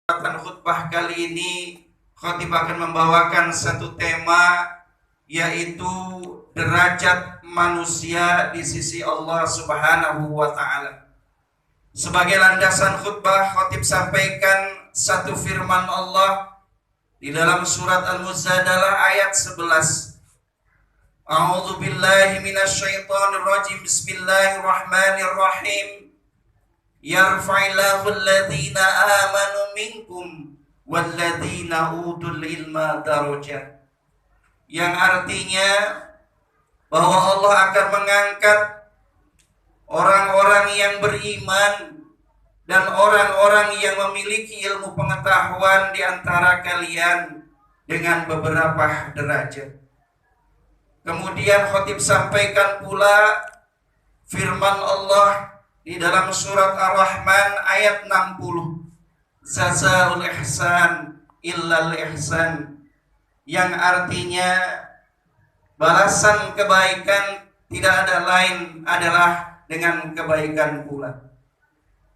Khutbah kali ini khatib akan membawakan satu tema, yaitu derajat manusia di sisi Allah Subhanahu wa Ta'ala. Sebagai landasan khutbah, khatib sampaikan satu firman Allah di dalam surat Al-Mujadalah ayat 11. A'udzu billahi minasyaitonir rajim. Bismillahirrahmanirrahim. Yarfa'illahu alladhina amanu minkum walladhina utul ilma darajat. Yang artinya bahwa Allah akan mengangkat orang-orang yang beriman dan orang-orang yang memiliki ilmu pengetahuan di antara kalian dengan beberapa derajat. Kemudian khatib sampaikan pula firman Allah di dalam surat Ar-Rahman ayat 60. Jazaul ihsan illal ihsan. Yang artinya balasan kebaikan tidak ada lain adalah dengan kebaikan pula.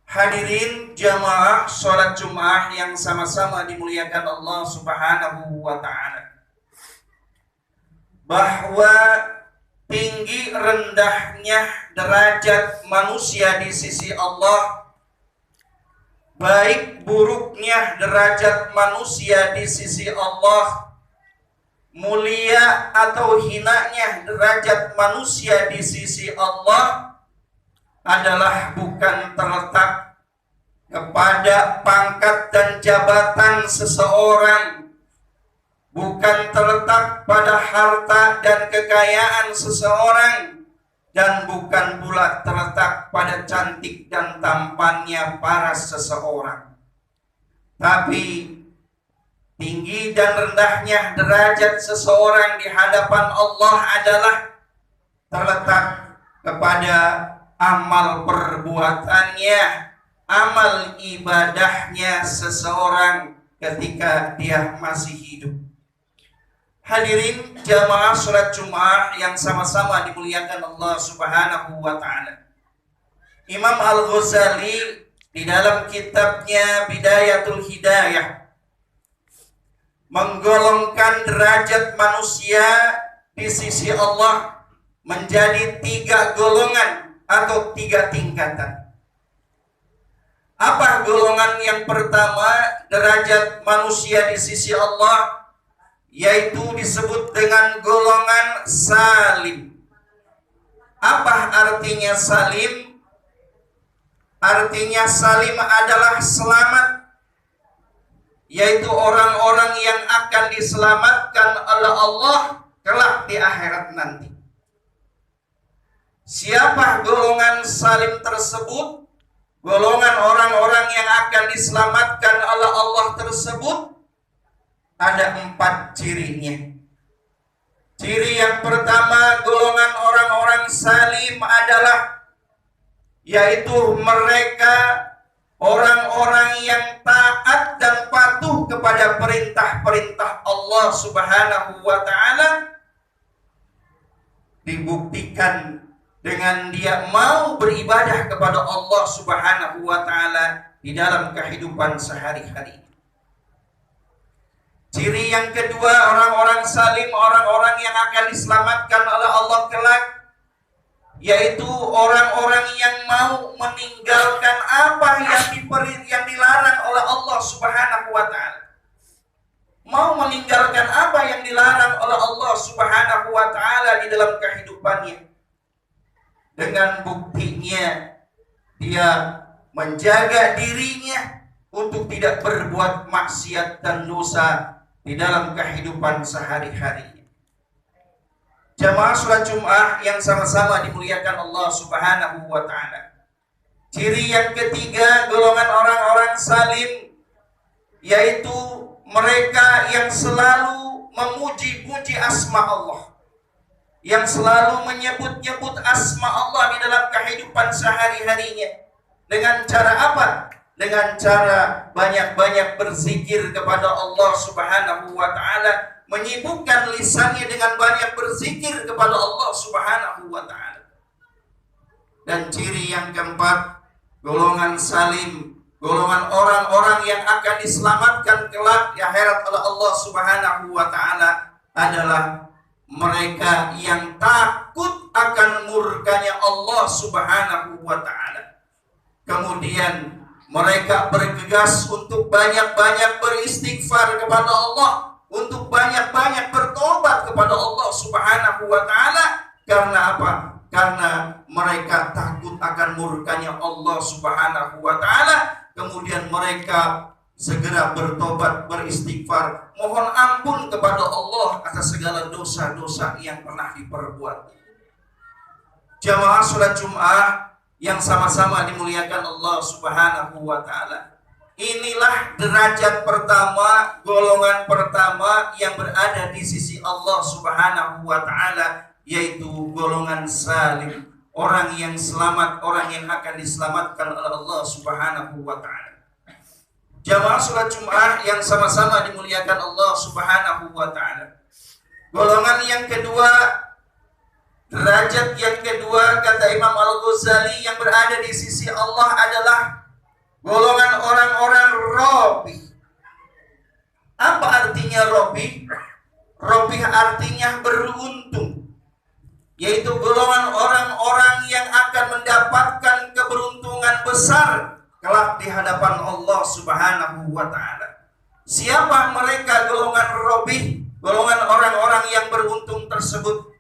Hadirin jamaah sholat Jumat yang sama-sama dimuliakan Allah Subhanahu wa Ta'ala. Bahwa tinggi rendahnya derajat manusia di sisi Allah, baik buruknya derajat manusia di sisi Allah, mulia atau hinanya derajat manusia di sisi Allah adalah bukan terletak kepada pangkat dan jabatan seseorang, bukan terletak pada harta dan kekayaan seseorang, dan bukan pula terletak pada cantik dan tampannya paras seseorang. Tapi tinggi dan rendahnya derajat seseorang di hadapan Allah adalah terletak kepada amal perbuatannya, amal ibadahnya seseorang ketika dia masih hidup. Hadirin jamaah sholat Jumat yang sama-sama dimuliakan Allah Subhanahu wa Ta'ala. Imam Al-Ghazali di dalam kitabnya Bidayatul Hidayah menggolongkan derajat manusia di sisi Allah menjadi 3 golongan atau 3 tingkatan. Apa golongan yang pertama derajat manusia di sisi Allah? Yaitu disebut dengan golongan salim. Apa artinya salim? Artinya salim adalah selamat, yaitu orang-orang yang akan diselamatkan oleh Allah kelak di akhirat nanti. Siapa golongan salim tersebut? Golongan orang-orang yang akan diselamatkan oleh Allah tersebut ada 4 cirinya. Ciri yang pertama golongan orang-orang salim adalah yaitu mereka orang-orang yang taat dan patuh kepada perintah-perintah Allah Subhanahu wa Ta'ala, dibuktikan dengan dia mau beribadah kepada Allah Subhanahu wa Ta'ala di dalam kehidupan sehari-hari. Ciri yang kedua orang-orang salim, orang-orang yang akan diselamatkan oleh Allah kelak, yaitu orang-orang yang mau meninggalkan apa yang dilarang oleh Allah Subhanahu wa Ta'ala. Mau meninggalkan apa yang dilarang oleh Allah Subhanahu wa Ta'ala di dalam kehidupannya. Dengan buktinya dia menjaga dirinya untuk tidak berbuat maksiat dan dosa di dalam kehidupan sehari-hari. Jamaah sholat Jumat yang sama-sama dimuliakan Allah Subhanahu wa Ta'ala. Ciri yang ketiga golongan orang-orang salim, yaitu mereka yang selalu memuji-puji asma Allah, yang selalu menyebut-nyebut asma Allah di dalam kehidupan sehari-harinya. Dengan cara apa? Dengan cara banyak-banyak berzikir kepada Allah Subhanahu wa Ta'ala, menyibukkan lisannya dengan banyak berzikir kepada Allah Subhanahu wa Ta'ala. Dan ciri yang keempat, golongan salim, golongan orang-orang yang akan diselamatkan kelak di akhirat oleh Allah Subhanahu wa taala adalah mereka yang takut akan murkanya Allah Subhanahu wa taala. Kemudian mereka bergegas untuk banyak-banyak beristighfar kepada Allah, untuk banyak-banyak bertobat kepada Allah Subhanahu wa taala. Karena apa? Karena mereka takut akan murkanya Allah Subhanahu wa taala. Kemudian mereka segera bertobat, beristighfar, mohon ampun kepada Allah atas segala dosa-dosa yang pernah diperbuat. Jamaah salat Jumat yang sama-sama dimuliakan Allah Subhanahu wa taala. Inilah derajat pertama, golongan pertama yang berada di sisi Allah Subhanahu wa taala, yaitu golongan salim, orang yang selamat, orang yang akan diselamatkan oleh Allah Subhanahu wa taala. Jamaah salat Jumat yang sama-sama dimuliakan Allah Subhanahu wa taala. Golongan yang kedua, derajat yang kedua kata Imam Al-Ghazali yang berada di sisi Allah adalah golongan orang-orang robi. Apa artinya robi? Robi artinya beruntung, yaitu golongan orang-orang yang akan mendapatkan keberuntungan besar kelak di hadapan Allah Subhanahu wa taala. Siapa mereka golongan robi, golongan orang-orang yang beruntung tersebut?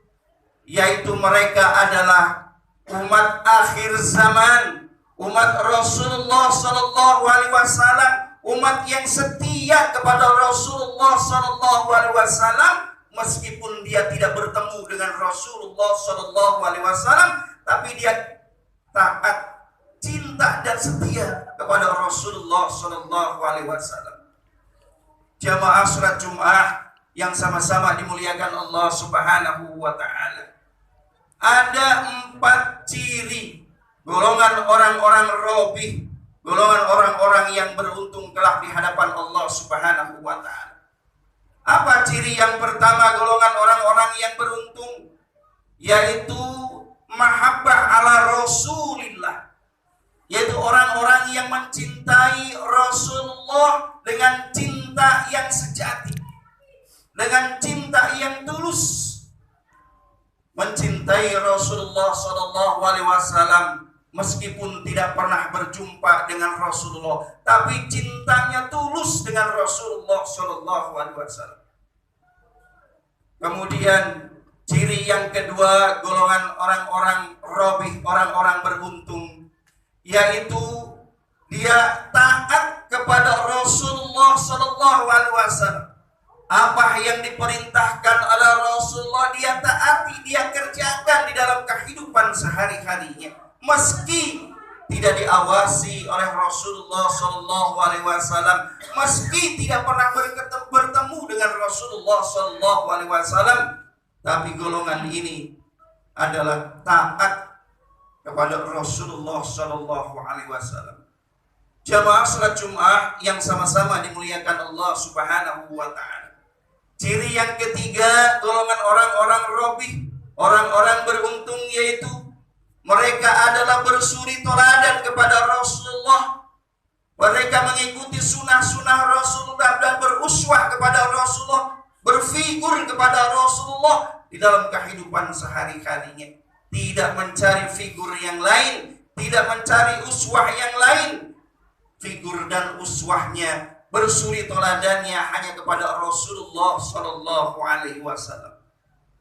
Yaitu mereka adalah umat akhir zaman, umat Rasulullah sallallahu alaihi wasallam, umat yang setia kepada Rasulullah sallallahu alaihi wasallam meskipun dia tidak bertemu dengan Rasulullah sallallahu alaihi wasallam, tapi dia taat, cinta dan setia kepada Rasulullah sallallahu alaihi wasallam. Jamaah salat Jumat yang sama-sama dimuliakan Allah Subhanahu wa taala. Ada 4 ciri golongan orang-orang robi, golongan orang-orang yang beruntung kelak di hadapan Allah Subhanahu wa taala. Apa ciri yang pertama golongan orang-orang yang beruntung? Yaitu mahabbah ala Rasulillah, yaitu orang-orang yang mencintai Rasulullah dengan cinta yang sejati, dengan cinta yang tulus. Mencintai Rasulullah sallallahu alaihi wasallam meskipun tidak pernah berjumpa dengan Rasulullah, tapi cintanya tulus dengan Rasulullah sallallahu alaihi wasallam. Kemudian ciri yang kedua golongan orang-orang robih, orang-orang beruntung, yaitu dia taat kepada Rasulullah sallallahu alaihi wasallam. Apa yang diperintahkan oleh Rasulullah dia taati, dia kerjakan di dalam kehidupan sehari-harinya, meski tidak diawasi oleh Rasulullah sallallahu alaihi wasallam, meski tidak pernah bertemu dengan Rasulullah sallallahu alaihi wasallam, tapi golongan ini adalah taat kepada Rasulullah sallallahu alaihi wasallam. Jamaah salat Jumat yang sama-sama dimuliakan Allah Subhanahu wa taala. Ciri yang ketiga golongan orang-orang robi, orang-orang beruntung, yaitu mereka adalah bersuri teladan kepada Rasulullah. Mereka mengikuti sunnah-sunnah Rasulullah dan beruswah kepada Rasulullah, berfigur kepada Rasulullah di dalam kehidupan sehari-harinya. Tidak mencari figur yang lain, tidak mencari uswah yang lain. Figur dan uswahnya, bersuri teladannya hanya kepada Rasulullah sallallahu alaihi wasallam.